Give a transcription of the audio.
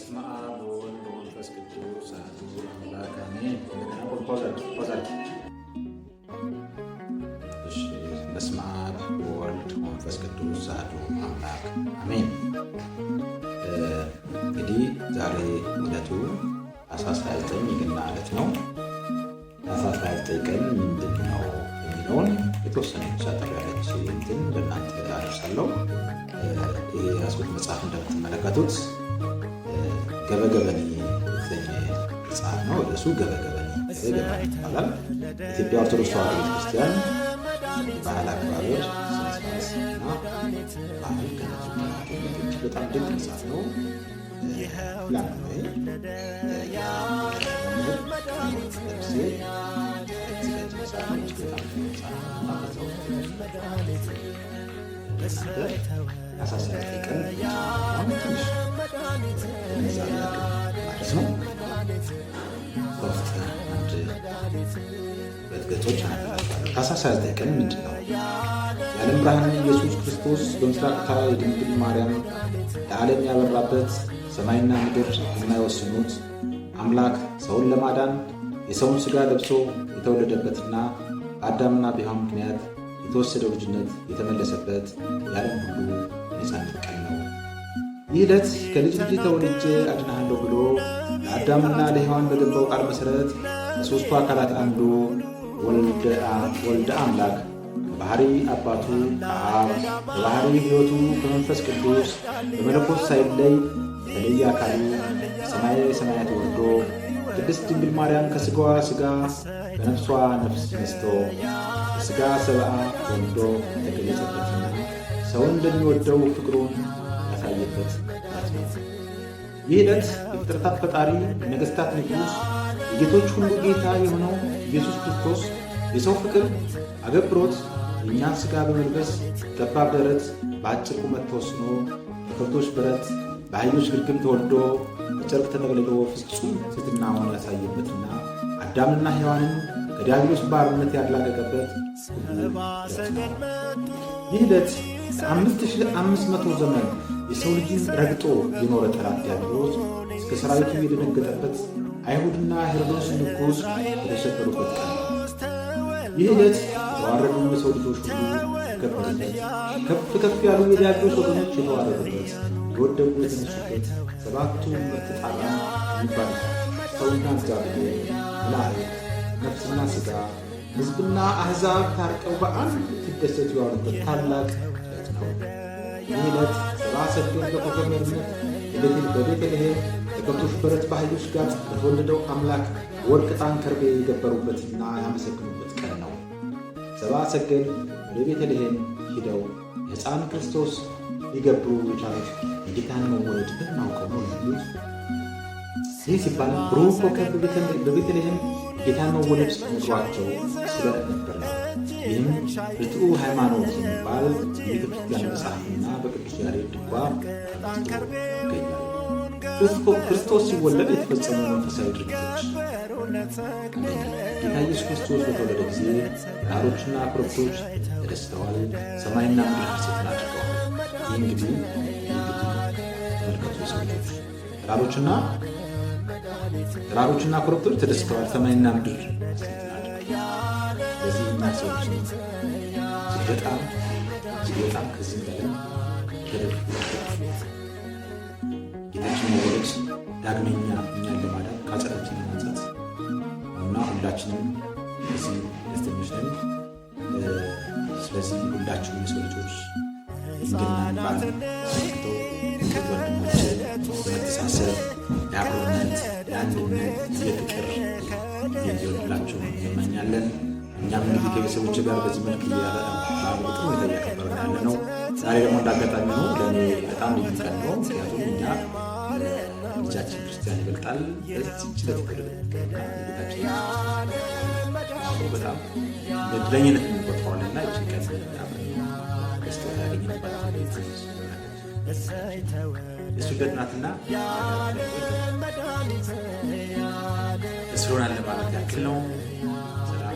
በስመ አብ ወወልድ ወመንፈስ ቅዱስ አሐዱ አምላክ አሜን። በስመ አብ ወወልድ ወመንፈስ ቅዱስ አሐዱ አምላክ አሜን። እንግዲህ ዛሬ ዕለቱ ታኅሳስ 29 የገና ዕለት ነው። ታኅሳስ 29 ቀን ምንድን ነው የሚለውን የተወሰነ ሳጠር ያለች እንትን ለእናንተ አደርሳለሁ። ይህ የያዝኩት መጽሐፍ እንደምትመለከቱት ገበገበኒ የተሰኘ መጽሐፍ ነው። እሱ ገበገበኒ ይባላል። ኢትዮጵያ ኦርቶዶክስ ተዋሕዶ ቤተክርስቲያን ባህል አካባቢዎች ስነስርዓትና ባህል ከነሱ በጣም ድንቅ መጽሐፍ ነው። አሳሳቢ ቀን ማለት ነው። በውስጥ አንድ ሁለት ገጾች ታኅሳስ 29 ቀን ምንድን ነው? የዓለም ብርሃን ኢየሱስ ክርስቶስ በምስራቅታ የድንግል ማርያም ለዓለም ያበራበት ሰማይና ምድር የማይወስኑት አምላክ ሰውን ለማዳን የሰውን ሥጋ ለብሶ የተወለደበትና በአዳምና በሔዋን ምክንያት የተወሰደው ልጅነት የተመለሰበት የዓለም ሁሉ የነፃነት ቀን ነው። ይህ ዕለት ከልጅ ልጅ ተወልጄ አድንሃለሁ ብሎ ለአዳምና ለሔዋን በገባው ቃል መሠረት ከሦስቱ አካላት አንዱ ወልደ አምላክ በባሕሪ አባቱ ከአብ በባሕሪ ሕይወቱ ከመንፈስ ቅዱስ በመለኮት ሳይለይ በተለየ አካሉ ሰማየ ሰማያት ወርዶ ቅድስት ድንግል ማርያም ከሥጋዋ ሥጋ በነፍሷ ነፍስ ነስቶ በሥጋ ሰብአ ወልዶ የተገለጸበትና ሰውን እንደሚወደው ፍቅሩን ያሳየበት ዕለት ነው። ይህ ዕለት የፍጥረታት ፈጣሪ የነገሥታት ንጉሥ የጌቶች ሁሉ ጌታ የሆነው ኢየሱስ ክርስቶስ የሰው ፍቅር አገብሮት የእኛን ሥጋ በመልበስ ጠባብ ደረት በአጭር ቁመት ተወስኖ በከብቶች በረት በአህዮች ግልግል ተወልዶ በጨርቅ ተጠቅልሎ ፍጹም ትሕትናውን ያሳየበትና አዳምና ሔዋንን ከዲያብሎስ ባርነት ያላቀቀበት ይህ ዕለት ለ5500 ዘመን የሰው ልጅን ረግጦ የኖረ ጠላት ዲያብሎስ እስከ ሰራዊቱ የደነገጠበት አይሁድና ሄሮድስ ንጉሥ የተሸበሩበት ቀን ነው። ይህ ዕለት የተዋረዱ የሰው ልጆች ሁሉ የከበሩበት፣ ከፍ ከፍ ያሉ የዲያብሎስ ወገኖች የተዋረዱበት፣ የወደቁ የተነሱበት ሰባቱ ምርጥጣን የሚባል ሰውና እግዚአብሔር መላእክት ነፍስና ሥጋ ሕዝብና አሕዛብ ታርቀው በአንድ ሲደሰቱ የዋሉበት ታላቅ ዕለት ነው። ይህ ዕለት ሰብአ ሰገል በኮከበርነት በቤተልሔም በከብቶች በረት በአህዮች ጋር በተወለደው አምላክ ወርቅ ዕጣን ከርቤ የገበሩበትና ያመሰግኑበት ቀን ነው። ሰብአ ሰገል ወደ ቤተልሔም ሂደው የሕፃን ክርስቶስ ሊገብሩ የቻሉት የጌታን መወለድ በማውቀው ነው የሚሉት። ይህ ሲባል ብሩህ ኮከብ በቤተልሔም ጌታን መወለድ ነግሯቸው ስለነበር ነው። ይህም ርቱዕ ሃይማኖት የሚባል የቤተ ክርስቲያን መጽሐፍና በቅዱስ ያሬድ ድጓ ይገኛል። ክርስቶስ ሲወለድ የተፈጸሙ መንፈሳዊ ድርጊቶች፣ ጌታ ኢየሱስ ክርስቶስ በተወለደ ጊዜ ተራሮችና ኮረብቶች ተደስተዋል፣ ሰማይና ምድር ሐሴትን አድርገዋል። ይህ እንግዲህ ተመልከቱ፣ ሰው ልጆች ተራሮችና ኮረብቶች ተደስተዋል፣ ሰማይና ምድር ሐሴትን አድርገዋል። በዚህ እኛ ሰዎች እጅግ በጣም ከዚህ በላይ ጌታችን መወለድ ዳግመኛ እኛን ለማዳን ከኃጢአታችን ለማንጻት እና ሁላችንም በዚህ ደስተኞች ነን። ስለዚህ ሁላችሁም የሰው ልጆች ድንግልናን በዓል አስመልክቶ ወንድሞች የመተሳሰብ የአብሮነት፣ የአንድነት፣ የፍቅር እንዲሆንላችሁ እንመኛለን። እኛም እንግዲህ ከቤተሰቦች ጋር በዚህ መልክ ጥሩ ሁኔታ እያከበርን ያለ ነው። ዛሬ ደግሞ እንዳጋጣሚ ነው ለእኔ በጣም ልዩ ቀን ነው። ምክንያቱም እኛ ልጃችን ክርስቲያን ይበልጣል በዚህች ለተወለደቤታችን በጣም በድለኝነት የምንቆጥረዋልና ይችን ቀን ደስታ ያገኘንባት የእሱ ልደት ናትና እስሮናል ለማለት ያክል ነው። ሰላም